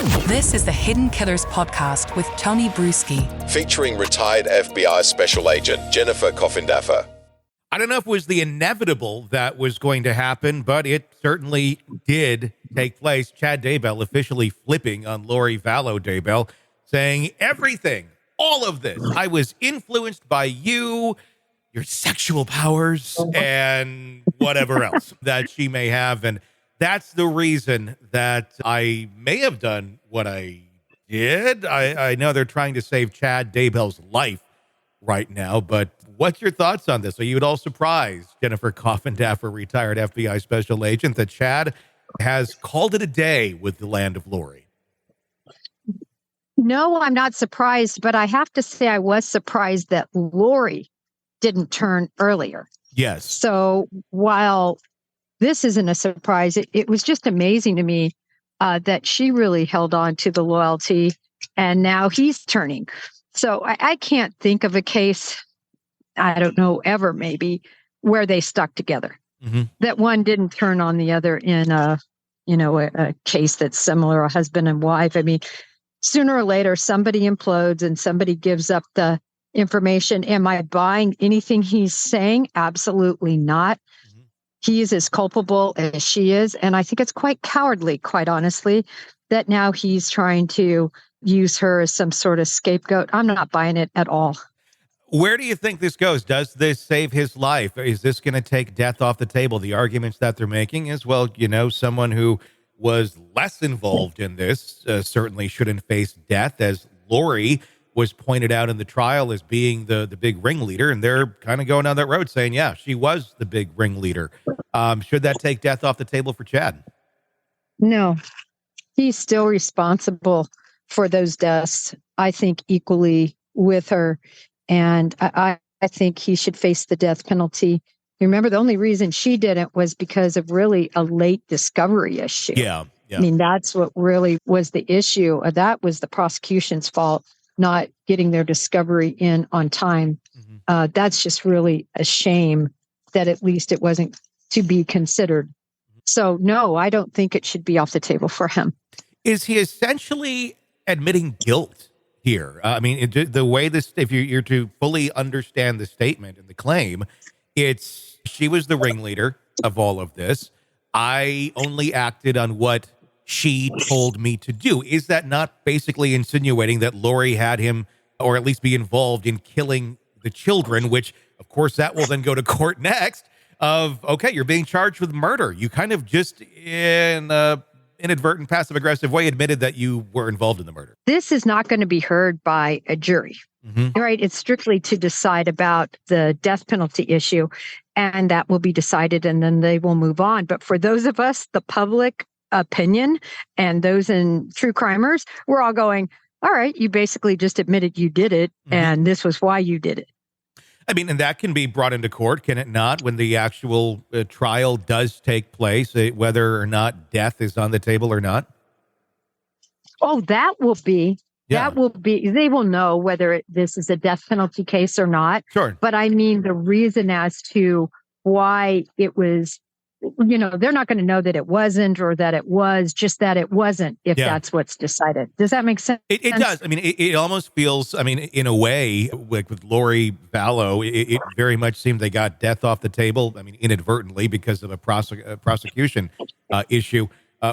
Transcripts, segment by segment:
This is the Hidden Killers podcast with Tony Brueski, featuring retired FBI Special Agent Jennifer Coffindaffer. I don't know if it was the inevitable that was going to happen, but it certainly did take place. Chad Daybell officially flipping on Lori Vallow Daybell, saying everything, all of this, I was influenced by you, your sexual powers, and whatever else that she may have. And that's the reason that I may have done what I did. I know they're trying to save Chad Daybell's life right now, but what's your thoughts on this? Are you at all surprised, Jennifer Coffindaffer, retired FBI Special Agent, that Chad has called it a day with the land of Lori? No, I'm not surprised, but I have to say I was surprised that Lori didn't turn earlier. Yes. So while this isn't a surprise, it was just amazing to me that she really held on to the loyalty, and now he's turning. So I can't think of a case, I don't know, ever maybe, where they stuck together. Mm-hmm. That one didn't turn on the other in a case that's similar, a husband and wife. I mean, sooner or later, somebody implodes and somebody gives up the information. Am I buying anything he's saying? Absolutely not. Mm-hmm. He is as culpable as she is. And I think it's quite cowardly, quite honestly, that now he's trying to use her as some sort of scapegoat. I'm not buying it at all. Where do you think this goes? Does this save his life? Is this going to take death off the table? The arguments that they're making is, well, someone who was less involved in this certainly shouldn't face death, as Lori was pointed out in the trial as being the big ringleader. And they're kind of going down that road saying, yeah, she was the big ringleader. Should that take death off the table for Chad? No, he's still responsible for those deaths, I think, equally with her. And I think he should face the death penalty. Remember, the only reason she didn't was because of really a late discovery issue. Yeah. I mean, that's what really was the issue. That was the prosecution's fault, not getting their discovery in on time. Mm-hmm. That's just really a shame that at least it wasn't to be considered. So, no, I don't think it should be off the table for him. Is he essentially admitting guilt here? I mean, the way this, if you're to fully understand the statement and the claim, it's she was the ringleader of all of this. I only acted on what she told me to do. Is that not basically insinuating that Lori had him, or at least be involved in killing the children, which, of course, that will then go to court next of, okay, you're being charged with murder. You kind of just, in a inadvertent, passive-aggressive way, admitted that you were involved in the murder. This is not going to be heard by a jury, right? It's strictly to decide about the death penalty issue, and that will be decided, and then they will move on. But for those of us, the public opinion, and those in true crimers, we're all going, all right, you basically just admitted you did it, and this was why you did it. I mean, and that can be brought into court, can it not, when the actual trial does take place, whether or not death is on the table or not? Oh, that will be. They will know whether this is a death penalty case or not. Sure. But I mean, the reason as to why it was, they're not going to know that it wasn't, or that it was, just that it wasn't, if that's what's decided. Does that make sense? It does. I mean, it almost feels, in a way, like with Lori Vallow, it very much seemed they got death off the table, inadvertently, because of a prosecution issue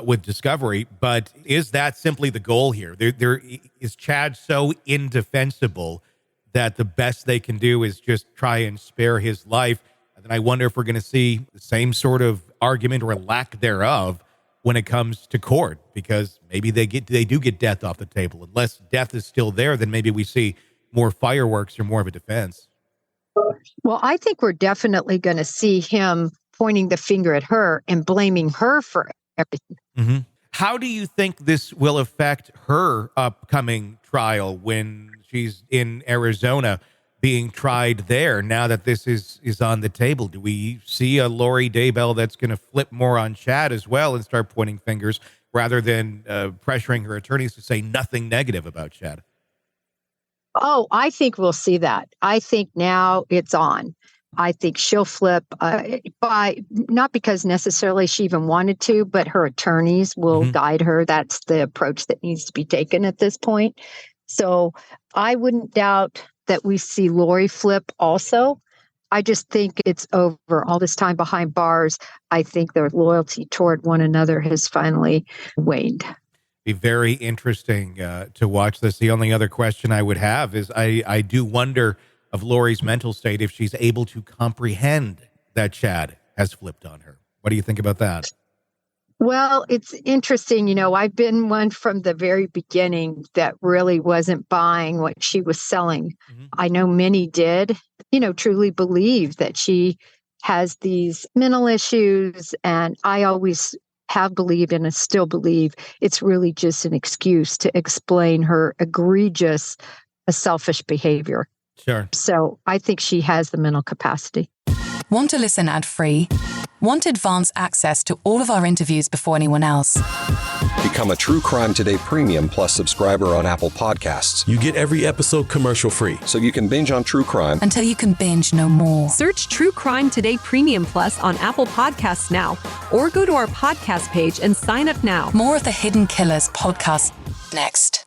with discovery. But is that simply the goal here? There is Chad so indefensible that the best they can do is just try and spare his life? And I wonder if we're going to see the same sort of argument, or lack thereof, when it comes to court, because maybe they do get death off the table. Unless death is still there, then maybe we see more fireworks or more of a defense. Well, I think we're definitely going to see him pointing the finger at her and blaming her for everything. Mm-hmm. How do you think this will affect her upcoming trial when she's in Arizona being tried there, now that this is on the table? Do we see a Lori Daybell that's going to flip more on Chad as well and start pointing fingers, rather than pressuring her attorneys to say nothing negative about Chad? Oh, I think we'll see that. I think now it's on. I think she'll flip by not because necessarily she even wanted to, but her attorneys will guide her. That's the approach that needs to be taken at this point. So I wouldn't doubt that we see Lori flip also. I just think it's over. All this time behind bars, I think their loyalty toward one another has finally waned. Be very interesting to watch this. The only other question I would have is I do wonder of Lori's mental state if she's able to comprehend that Chad has flipped on her. What do you think about that? Well, it's interesting. I've been one from the very beginning that really wasn't buying what she was selling. I know many did, truly believe that she has these mental issues. And I always have believed and I still believe it's really just an excuse to explain her egregious, selfish behavior. Sure. So I think she has the mental capacity. Want to listen ad-free? Want advanced access to all of our interviews before anyone else? Become a True Crime Today Premium Plus subscriber on Apple Podcasts. You get every episode commercial-free. So you can binge on true crime until you can binge no more. Search True Crime Today Premium Plus on Apple Podcasts now, or go to our podcast page and sign up now. More of the Hidden Killers podcast next.